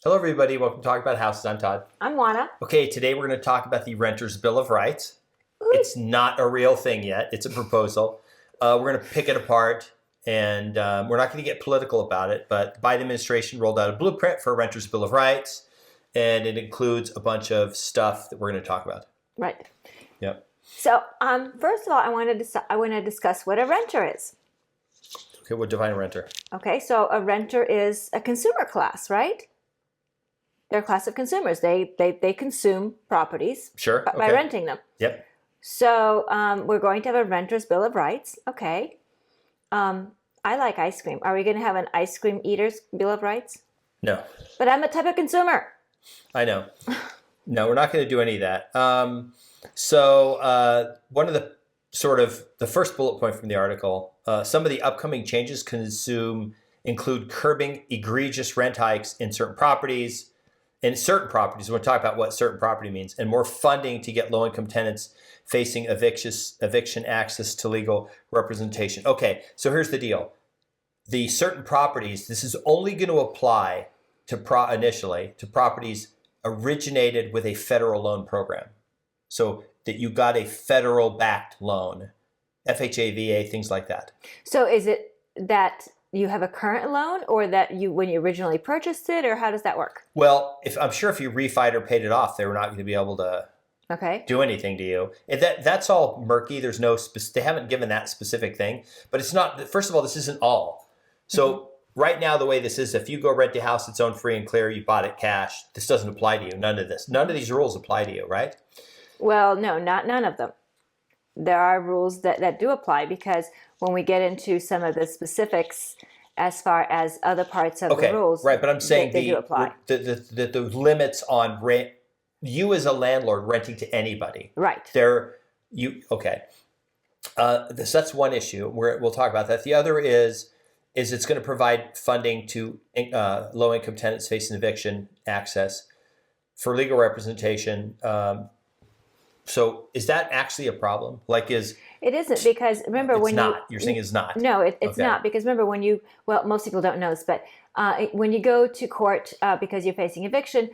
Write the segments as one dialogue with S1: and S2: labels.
S1: Hello, everybody. Welcome to Talk About Houses. I'm Todd.
S2: I'm Juana.
S1: Okay, today we're going to talk about the Renter's Bill of Rights.
S2: Ooh.
S1: It's not a real thing yet. It's a proposal. We're going to pick it apart, and we're not going to get political about it, but the Biden administration rolled out a blueprint for a Renter's Bill of Rights, and it includes a bunch of stuff that we're going to talk about.
S2: Right.
S1: Yep.
S2: So, first of all, I want to discuss what a renter is.
S1: Okay, we'll define a renter.
S2: Okay, so a renter is a consumer class, right? They're a class of consumers. They consume properties
S1: Sure.
S2: by renting them.
S1: Yep.
S2: So we're going to have a renter's bill of rights. Okay. I like ice cream. Are we going to have an ice cream eater's bill of rights?
S1: No.
S2: But I'm a type of consumer.
S1: I know. No, we're not going to do any of that. So one of the the first bullet point from the article, some of the upcoming changes include curbing egregious rent hikes in certain properties. In certain properties, we'll talk about what certain property means, and more funding to get low-income tenants facing eviction access to legal representation. Okay, so here's the deal. The certain properties, this is only going to apply to initially to properties originated with a federal loan program. So that you got a federal-backed loan, FHA, VA, things like that.
S2: So is it that you have a current loan, or that when you originally purchased it, or how does that work?
S1: Well, I'm sure if you refied or paid it off, they were not going to be able to do anything to you. That's all murky. There's they haven't given that specific thing, but it's not. First of all, this isn't all. So right now, the way this is, if you go rent a house that's owned free and clear, you bought it cash. This doesn't apply to you. None of these rules apply to you, right?
S2: Well, no, none of them. There are rules that do apply, because when we get into some of the specifics as far as other parts of the rules,
S1: right? But I'm saying
S2: they do apply.
S1: The limits on rent, you as a landlord renting to anybody,
S2: right?
S1: That's one issue. We'll talk about that. The other is it's going to provide funding to low-income tenants facing eviction access for legal representation. So is that actually a problem?
S2: It isn't, because remember
S1: you're saying it's not.
S2: No, it's not, because remember most people don't know this, but when you go to court because you're facing eviction,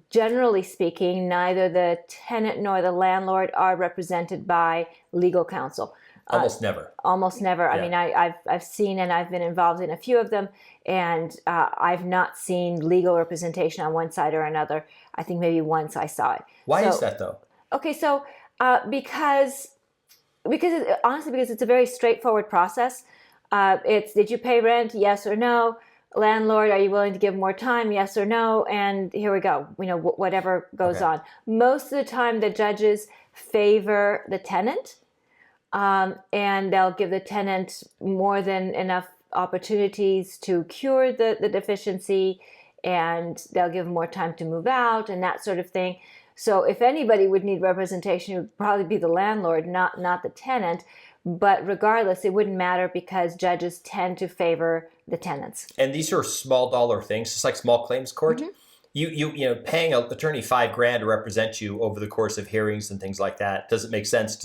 S2: generally speaking, neither the tenant nor the landlord are represented by legal counsel.
S1: Almost never.
S2: Almost never.
S1: Yeah.
S2: I mean, I've seen, and I've been involved in a few of them, and I've not seen legal representation on one side or another. I think maybe once I saw it.
S1: Why is that, though?
S2: Okay, so because it's a very straightforward process. It's, did you pay rent? Yes or no. Landlord, are you willing to give more time? Yes or no. And here we go. Whatever goes on. Most of the time, the judges favor the tenant, and they'll give the tenant more than enough opportunities to cure the deficiency, and they'll give more time to move out and that sort of thing. So if anybody would need representation, it would probably be the landlord, not the tenant. But regardless, it wouldn't matter, because judges tend to favor the tenants.
S1: And these are small dollar things, just like small claims court. Mm-hmm. You paying an attorney $5,000 to represent you over the course of hearings and things like that doesn't make sense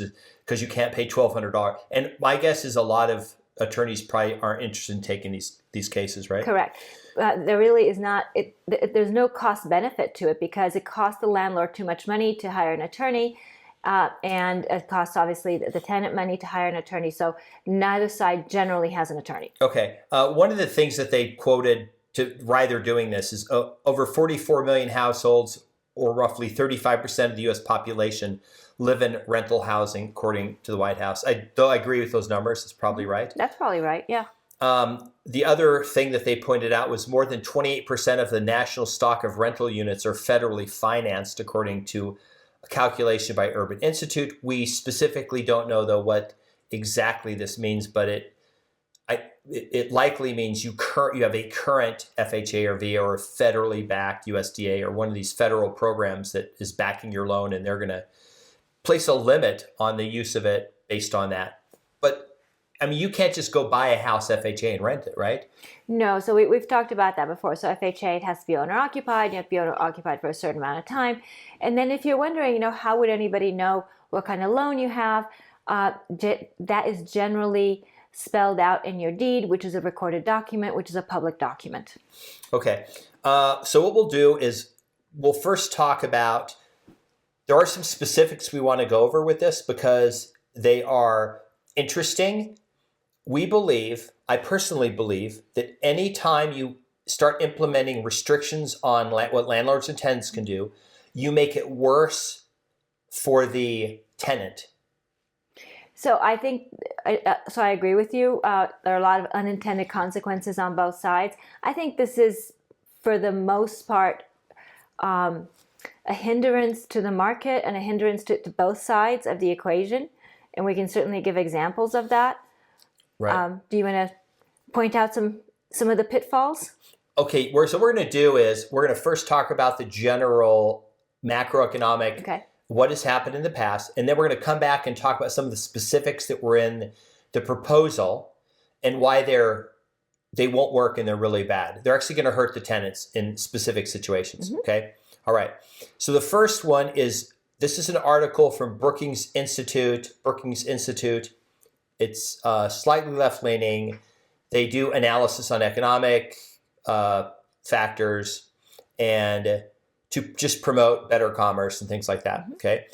S1: because you can't pay $1,200. And my guess is a lot of attorneys probably aren't interested in taking these cases, right?
S2: Correct. There really is not. There's no cost benefit to it, because it costs the landlord too much money to hire an attorney, and it costs obviously the tenant money to hire an attorney. So neither side generally has an attorney.
S1: Okay. One of the things that they quoted to why they're doing this is over 44 million households, or roughly 35% of the U.S. population, live in rental housing, according to the White House. Though I agree with those numbers, it's probably right.
S2: That's probably right, yeah.
S1: The other thing that they pointed out was more than 28% of the national stock of rental units are federally financed, according to a calculation by Urban Institute. We specifically don't know, though, what exactly this means, but it likely means you have a current FHA or VA or federally backed USDA or one of these federal programs that is backing your loan, and they're going to place a limit on the use of it based on that. But I mean, you can't just go buy a house FHA and rent it, right?
S2: No, so we've talked about that before. So FHA, it has to be owner-occupied. You have to be owner-occupied for a certain amount of time. And then if you're wondering, how would anybody know what kind of loan you have? That is generally spelled out in your deed, which is a recorded document, which is a public document.
S1: Okay. So what we'll do is we'll first talk about, there are some specifics we want to go over with this because they are interesting. I personally believe that any time you start implementing restrictions on what landlords and tenants can do, you make it worse for the tenant.
S2: So I think, I agree with you. There are a lot of unintended consequences on both sides. I think this is, for the most part, a hindrance to the market and a hindrance to both sides of the equation. And we can certainly give examples of that.
S1: Right.
S2: Do you want to point out some of the pitfalls?
S1: Okay, so what we're going to do is we're going to first talk about the general macroeconomic, what has happened in the past, and then we're going to come back and talk about some of the specifics that were in the proposal and why they won't work and they're really bad. They're actually going to hurt the tenants in specific situations, okay? All right, so the first one is, this is an article from Brookings Institute. It's slightly left-leaning. They do analysis on economic factors and to just promote better commerce and things like that, okay?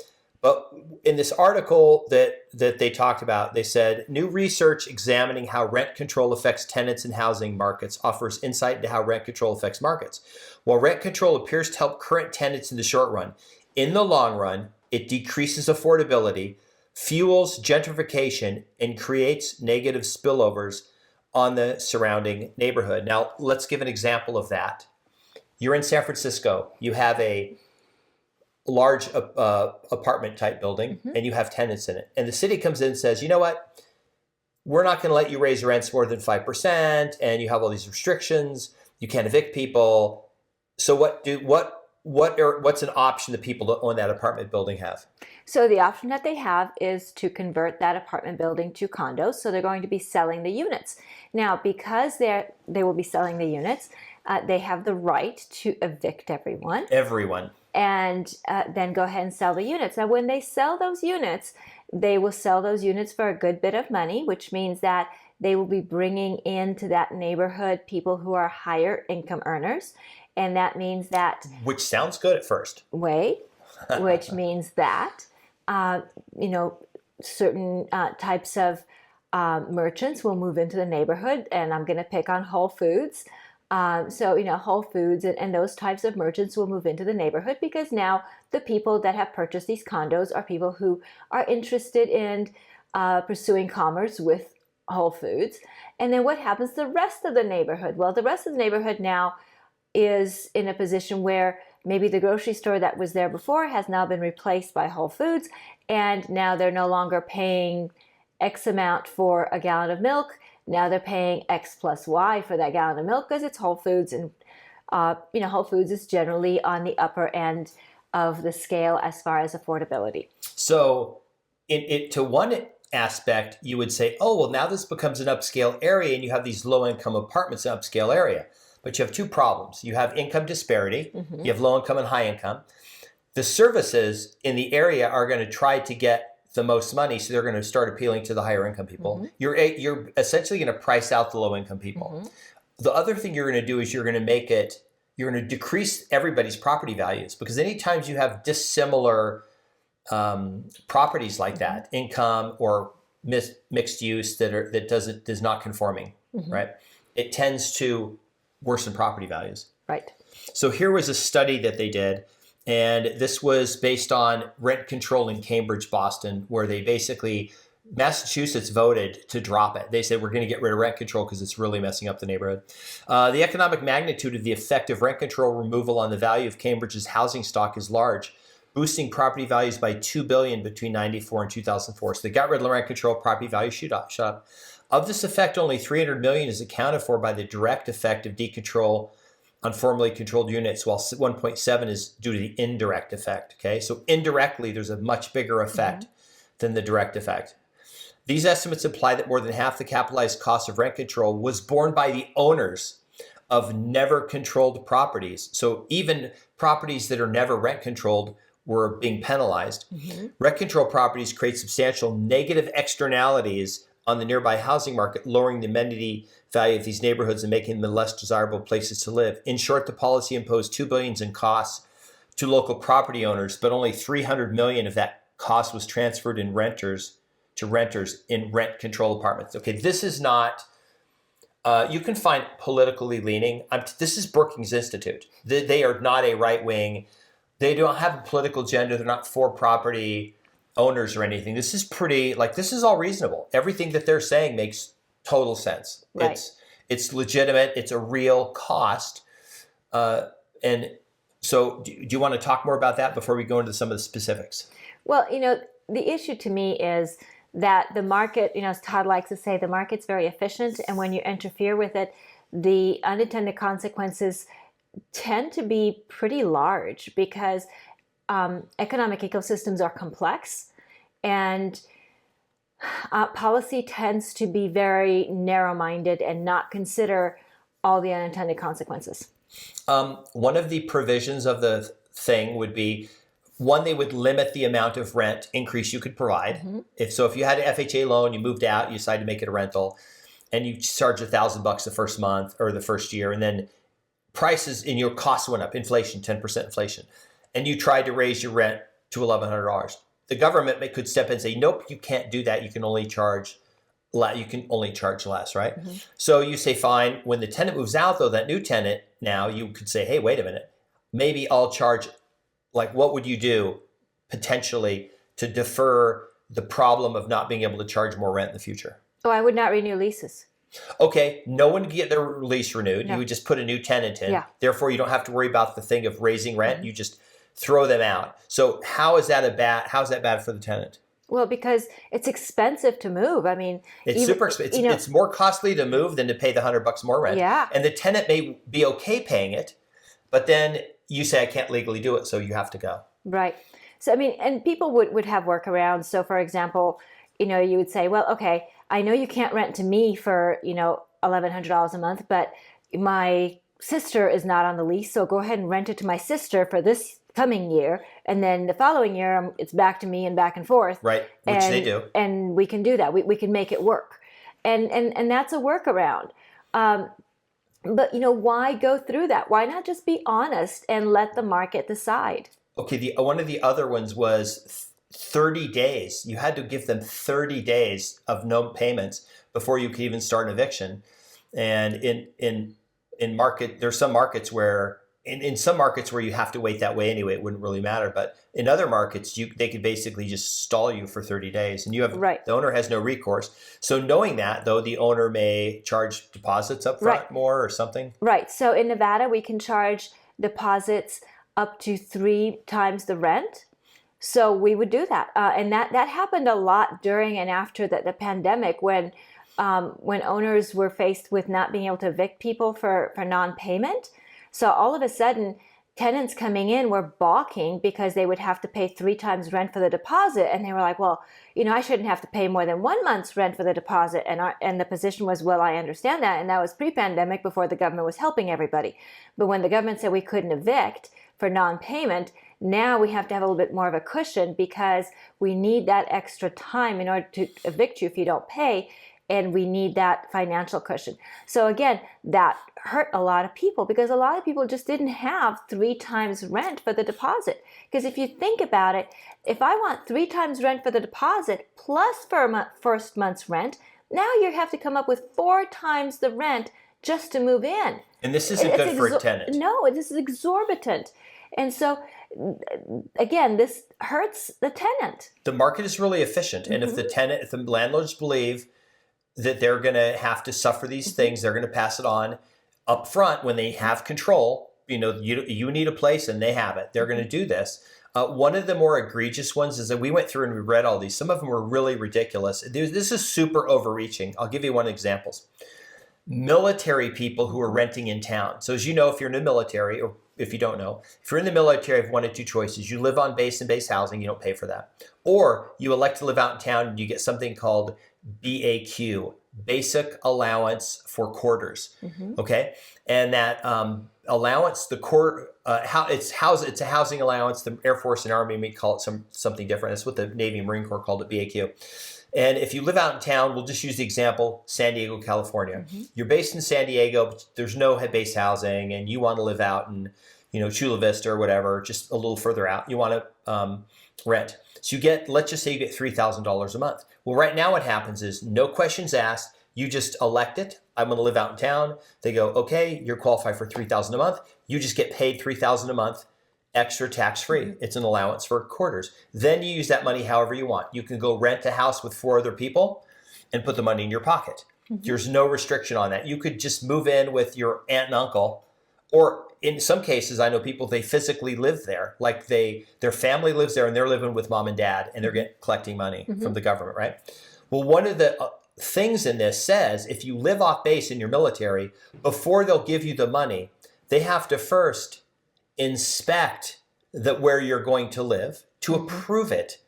S1: But in this article that they talked about, they said, new research examining how rent control affects tenants and housing markets offers insight into how rent control affects markets. While rent control appears to help current tenants in the short run, in the long run, it decreases affordability, fuels gentrification, and creates negative spillovers on the surrounding neighborhood. Now, let's give an example of that. You're in San Francisco. You have a large apartment type building, and you have tenants in it. And the city comes in and says, you know what? We're not going to let you raise rents more than 5%, and you have all these restrictions. You can't evict people. So what's an option that people that own that apartment building have?
S2: So the option that they have is to convert that apartment building to condos. So they're going to be selling the units. Now, because they will be selling the units, they have the right to evict everyone. And then go ahead and sell the units. Now, when they sell those units, they will sell those units for a good bit of money, which means that they will be bringing into that neighborhood people who are higher income earners. And that means that...
S1: Which sounds good at first.
S2: Which means that, certain types of merchants will move into the neighborhood. And I'm going to pick on Whole Foods. Whole Foods and those types of merchants will move into the neighborhood because now the people that have purchased these condos are people who are interested in pursuing commerce with Whole Foods. And then what happens to the rest of the neighborhood? Well, the rest of the neighborhood now is in a position where maybe the grocery store that was there before has now been replaced by Whole Foods, and now they're no longer paying X amount for a gallon of milk. Now they're paying X plus Y for that gallon of milk because it's Whole Foods, and Whole Foods is generally on the upper end of the scale as far as affordability.
S1: So, to one aspect, you would say, oh, well, now this becomes an upscale area, and you have these low-income apartments in an upscale area. But you have two problems. You have income disparity. You have low income and high income. The services in the area are going to try to get the most money, so they're going to start appealing to the higher income people. You're essentially going to price out the low income people. The other thing you're going to do is you're going to decrease everybody's property values, because anytime you have dissimilar properties like that, income or mixed use that is not conforming, right? It tends to worsen property values.
S2: Right.
S1: So here was a study that they did, and this was based on rent control in Cambridge, Boston, where Massachusetts voted to drop it. They said, we're going to get rid of rent control because it's really messing up the neighborhood. The economic magnitude of the effect of rent control removal on the value of Cambridge's housing stock is large, boosting property values by $2 billion between 1994 and 2004. So they got rid of rent control, property values shot up. Of this effect, only $300 million is accounted for by the direct effect of decontrol on formerly controlled units, while 1.7 is due to the indirect effect. Okay, so indirectly, there's a much bigger effect than the direct effect. These estimates imply that more than half the capitalized cost of rent control was borne by the owners of never controlled properties. So even properties that are never rent controlled were being penalized. Rent control properties create substantial negative externalities on the nearby housing market, lowering the amenity value of these neighborhoods and making them less desirable places to live. In short, the policy imposed $2 billion in costs to local property owners, but only $300 million of that cost was transferred in renters in rent control apartments. Okay, this is not. You can find politically leaning. This is Brookings Institute. They are not a right wing. They don't have a political agenda. They're not for property owners or anything. This is this is all reasonable. Everything that they're saying makes total sense.
S2: Right.
S1: It's legitimate. It's a real cost. And so do you want to talk more about that before we go into some of the specifics?
S2: Well, the issue to me is that the market, as Todd likes to say, the market's very efficient. And when you interfere with it, the unintended consequences tend to be pretty large because economic ecosystems are complex, and policy tends to be very narrow-minded and not consider all the unintended consequences.
S1: One of the provisions of the thing would be, one, they would limit the amount of rent increase you could provide. Mm-hmm. If you had an FHA loan, you moved out, you decided to make it a rental, and you charge $1,000 the first month or the first year, and then prices in your costs went up, inflation, 10% inflation, and you tried to raise your rent to $1,100. The government could step in and say, nope, you can't do that. You can only charge less, right? Mm-hmm. So you say, fine. When the tenant moves out, though, that new tenant, now you could say, hey, wait a minute, maybe I'll charge, what would you do potentially to defer the problem of not being able to charge more rent in the future?
S2: Oh, I would not renew leases.
S1: Okay, no one can get their lease renewed. No. You would just put a new tenant in.
S2: Yeah.
S1: Therefore, you don't have to worry about the thing of raising rent. Mm-hmm. You just throw them out. So how's that bad for the tenant?
S2: Well, because it's expensive to move. I mean,
S1: it's super expensive. It's more costly to move than to pay the $100 more rent.
S2: Yeah.
S1: And the tenant may be okay paying it, but then you say, I can't legally do it, so you have to go.
S2: Right. So, I mean, and people would have workarounds. So, for example, you would say, well, okay, I know you can't rent to me for, $1,100 a month, but my sister is not on the lease, so go ahead and rent it to my sister for this coming year, and then the following year it's back to me and back and forth.
S1: Right, which they do.
S2: And we can do that. We can make it work. And that's a workaround. But, why go through that? Why not just be honest and let the market decide?
S1: Okay, one of the other ones was 30 days. You had to give them 30 days of no payments before you could even start an eviction. And there's some markets where, in some markets where you have to wait that way anyway, it wouldn't really matter. But in other markets, they could basically just stall you for 30 days, and the owner has no recourse. So knowing that, though, the owner may charge deposits up front more or something.
S2: Right. So in Nevada, we can charge deposits up to 3 times the rent. So we would do that, and that happened a lot during and after the pandemic when owners were faced with not being able to evict people for non-payment. So all of a sudden, tenants coming in were balking because they would have to pay 3 times rent for the deposit. And they were like, well, I shouldn't have to pay more than 1 month's rent for the deposit. And the position was, well, I understand that. And that was pre-pandemic, before the government was helping everybody. But when the government said we couldn't evict for non-payment, now we have to have a little bit more of a cushion because we need that extra time in order to evict you if you don't pay. And we need that financial cushion. So again, that hurt a lot of people because a lot of people just didn't have 3 times rent for the deposit. Because if you think about it, if I want 3 times rent for the deposit plus for first month's rent, now you have to come up with 4 times the rent just to move in.
S1: And this isn't good for a tenant.
S2: No, this is exorbitant. And so, again, this hurts the tenant.
S1: The market is really efficient. And if the landlords believe that they're going to have to suffer these things, they're going to pass it on up front when they have control. You need a place and they have it. They're going to do this. One of the more egregious ones is that we went through and we read all these. Some of them were really ridiculous. This is super overreaching. I'll give you one example. Military people who are renting in town. So as you know, if you're in the military, or if you don't know, if you're in the military, you have one of 2 choices. You live on base and base housing, you don't pay for that. Or you elect to live out in town and you get something called BAQ, Basic Allowance for Quarters. Okay? And that allowance, the core, it's a housing allowance. The Air Force and Army may call it something different. That's what the Navy and Marine Corps called it, BAQ. And if you live out in town, we'll just use the example, San Diego, California. You're based in San Diego, but there's no base housing, and you want to live out in, Chula Vista or whatever, just a little further out. You want to rent. So let's just say you get $3,000 a month. Well, right now what happens is no questions asked. You just elect it. I'm going to live out in town. They go, okay, you're qualified for $3,000 a month. You just get paid $3,000 a month, extra tax-free. It's an allowance for quarters. Then you use that money however you want. You can go rent a house with 4 other people and put the money in your pocket. There's no restriction on that. You could just move in with your aunt and uncle, or in some cases, I know people, they physically live there. Like their family lives there and they're living with mom and dad and they're collecting money from the government, right? Well, one of the things in this says if you live off base in your military, before they'll give you the money, they have to first inspect where you're going to live to approve it.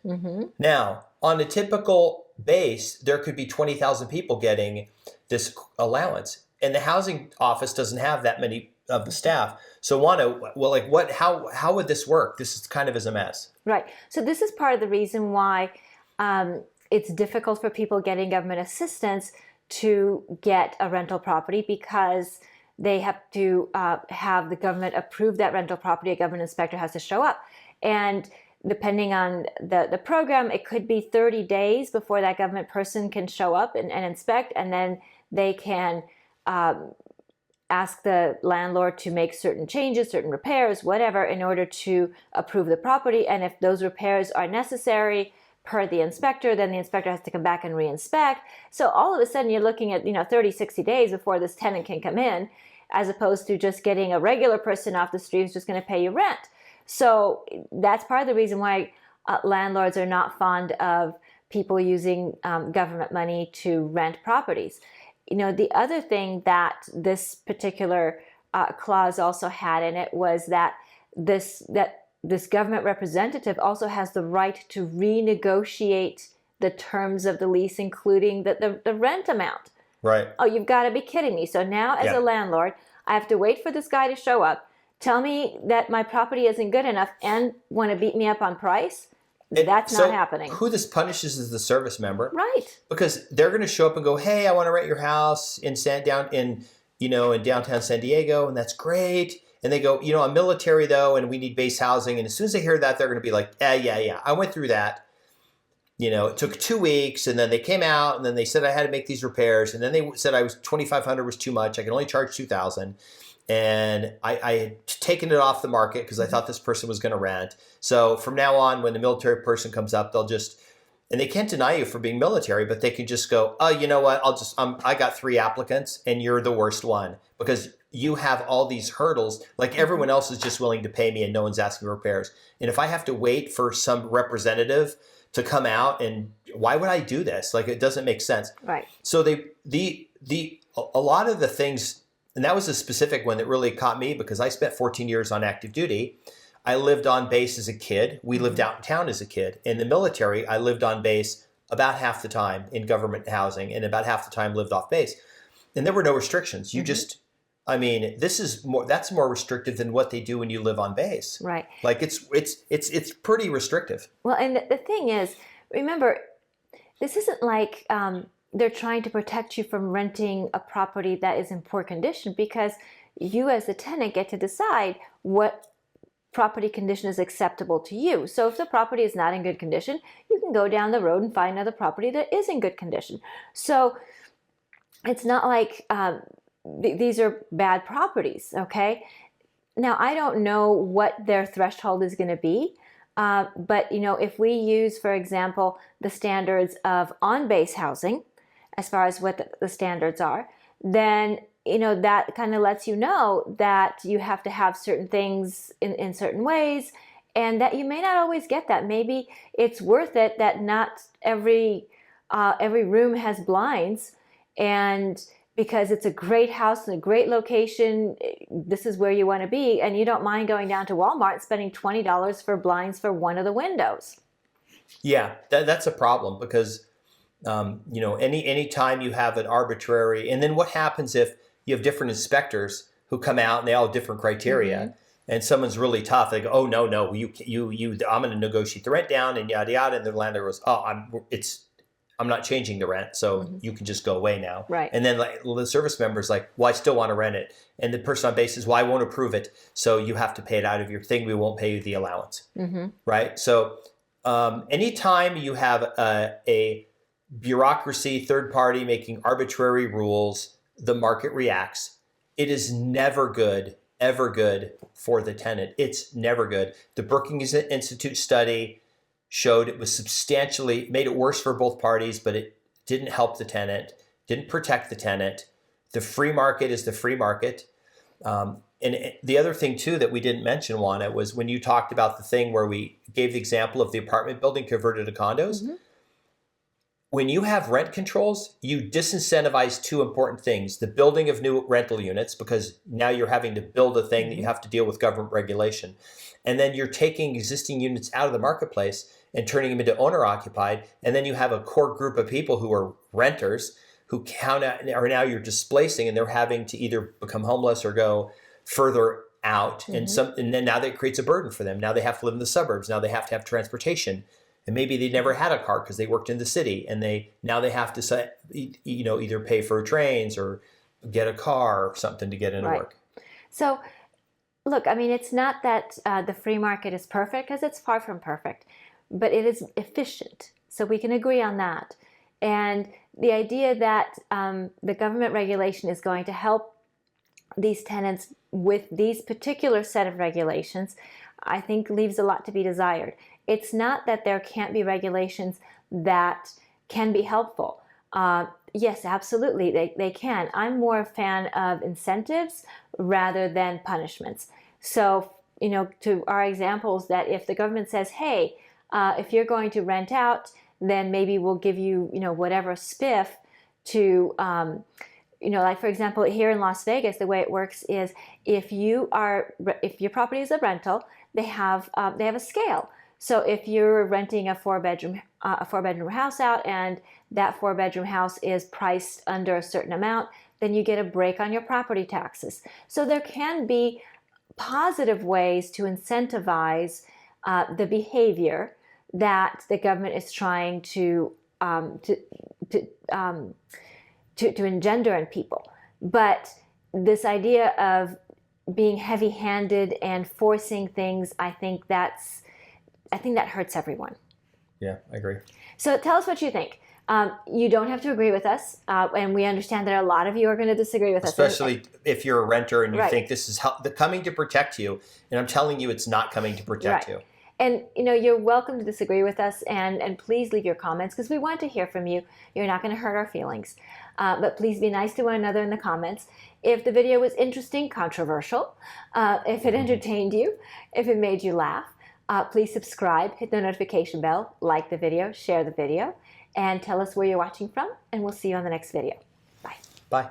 S1: Now, on a typical base, there could be 20,000 people getting this allowance, and the housing office doesn't have that many of the staff. So, how would this work? This is kind of a mess.
S2: Right. So this is part of the reason why it's difficult for people getting government assistance to get a rental property, because they have to have the government approve that rental property. A government inspector has to show up. And depending on the program, it could be 30 days before that government person can show up and inspect. And then they can ask the landlord to make certain changes, certain repairs, whatever, in order to approve the property. And if those repairs are necessary per the inspector, then the inspector has to come back and re-inspect. So all of a sudden you're looking at 30, 60 days before this tenant can come in, as opposed to just getting a regular person off the street who's just going to pay you rent. So that's part of the reason why landlords are not fond of people using government money to rent properties. The other thing that this particular clause also had in it was that this government representative also has the right to renegotiate the terms of the lease, including the rent amount.
S1: Right.
S2: Oh, you've got to be kidding me. So now as a landlord, I have to wait for this guy to show up, tell me that my property isn't good enough, and want to beat me up on price? That's not happening.
S1: Who this punishes is the service member.
S2: Right.
S1: Because they're going to show up and go, hey, I want to rent your house in downtown San Diego, and that's great. And they go, I'm military though, and we need base housing. And as soon as they hear that, they're going to be like, yeah, I went through that. It took 2 weeks, and then they came out, and then they said I had to make these repairs, and then they said $2,500 was too much. I can only charge $2,000, and I had taken it off the market because I thought this person was going to rent. So from now on, when the military person comes up, and they can't deny you for being military, but they can just go, oh, you know what? I got 3 applicants, and you're the worst one because you have all these hurdles. Like everyone else is just willing to pay me, and no one's asking for repairs. And if I have to wait for some representative to come out, and why would I do this? Like, it doesn't make sense.
S2: Right.
S1: So a lot of the things, and that was a specific one that really caught me because I spent 14 years on active duty. I lived on base as a kid. We lived out in town as a kid. In the military, I lived on base about half the time in government housing, and about half the time lived off base. And there were no restrictions. You that's more restrictive than what they do when you live on base.
S2: Right.
S1: Like it's pretty restrictive.
S2: Well, and the thing is, remember, this isn't like they're trying to protect you from renting a property that is in poor condition, because you as the tenant get to decide what property condition is acceptable to you. So if the property is not in good condition, you can go down the road and find another property that is in good condition. So it's not like these are bad properties, okay? Now, I don't know what their threshold is going to be, but if we use, for example, the standards of on-base housing, as far as what the standards are, then that kind of lets you know that you have to have certain things in certain ways, and that you may not always get that. Maybe it's worth it that not every room has blinds, and because it's a great house and a great location, this is where you want to be, and you don't mind going down to Walmart and spending $20 for blinds for one of the windows.
S1: Yeah, that's a problem because, any time you have an arbitrary, and then what happens if you have different inspectors who come out and they all have different criteria. And someone's really tough. They go, oh no, I'm going to negotiate the rent down and yada yada. And the landlord goes, oh, I'm not changing the rent, so you can just go away now.
S2: Right.
S1: And then like the service member's like, well, I still want to rent it. And the person on base says, well, I won't approve it, so you have to pay it out of your thing. We won't pay you the allowance. Right. So anytime you have a bureaucracy, third party making arbitrary rules, the market reacts. It is never good, ever good for the tenant. It's never good. The Brookings Institute study showed it was substantially, made it worse for both parties, but it didn't help the tenant, didn't protect the tenant. The free market is the free market. And the other thing too that we didn't mention, Juana, was when you talked about the thing where we gave the example of the apartment building converted to condos. When you have rent controls, you disincentivize two important things: the building of new rental units, because now you're having to build a thing that you have to deal with government regulation. And then you're taking existing units out of the marketplace and turning them into owner-occupied. And then you have a core group of people who are renters who are now you're displacing, and they're having to either become homeless or go further out. And then now that creates a burden for them. Now they have to live in the suburbs. Now they have to have transportation. And maybe they never had a car because they worked in the city, and now they have to either pay for trains or get a car or something to get into work.
S2: So, look, I mean, it's not that the free market is perfect, because it's far from perfect, but it is efficient. So we can agree on that. And the idea that the government regulation is going to help these tenants with these particular set of regulations, I think leaves a lot to be desired. It's not that there can't be regulations that can be helpful. Yes, absolutely, they can. I'm more a fan of incentives rather than punishments. So, to our examples, that if the government says, hey, if you're going to rent out, then maybe we'll give you, whatever spiff to, like for example, here in Las Vegas, the way it works is if your property is a rental, they have a scale. So if you're renting a four-bedroom house out, and that four-bedroom house is priced under a certain amount, then you get a break on your property taxes. So there can be positive ways to incentivize the behavior that the government is trying to engender in people. But this idea of being heavy-handed and forcing things, I think that hurts everyone.
S1: Yeah, I agree.
S2: So tell us what you think. You don't have to agree with us, and we understand that a lot of you are going to disagree with us.
S1: Especially if you're a renter and you think this is coming to protect you, and I'm telling you it's not coming to protect you.
S2: And you're welcome to disagree with us, and please leave your comments, because we want to hear from you. You're not going to hurt our feelings. But please be nice to one another in the comments. If the video was interesting, controversial, if it entertained you, if it made you laugh, please subscribe, hit the notification bell, like the video, share the video, and tell us where you're watching from, and we'll see you on the next video. Bye.
S1: Bye.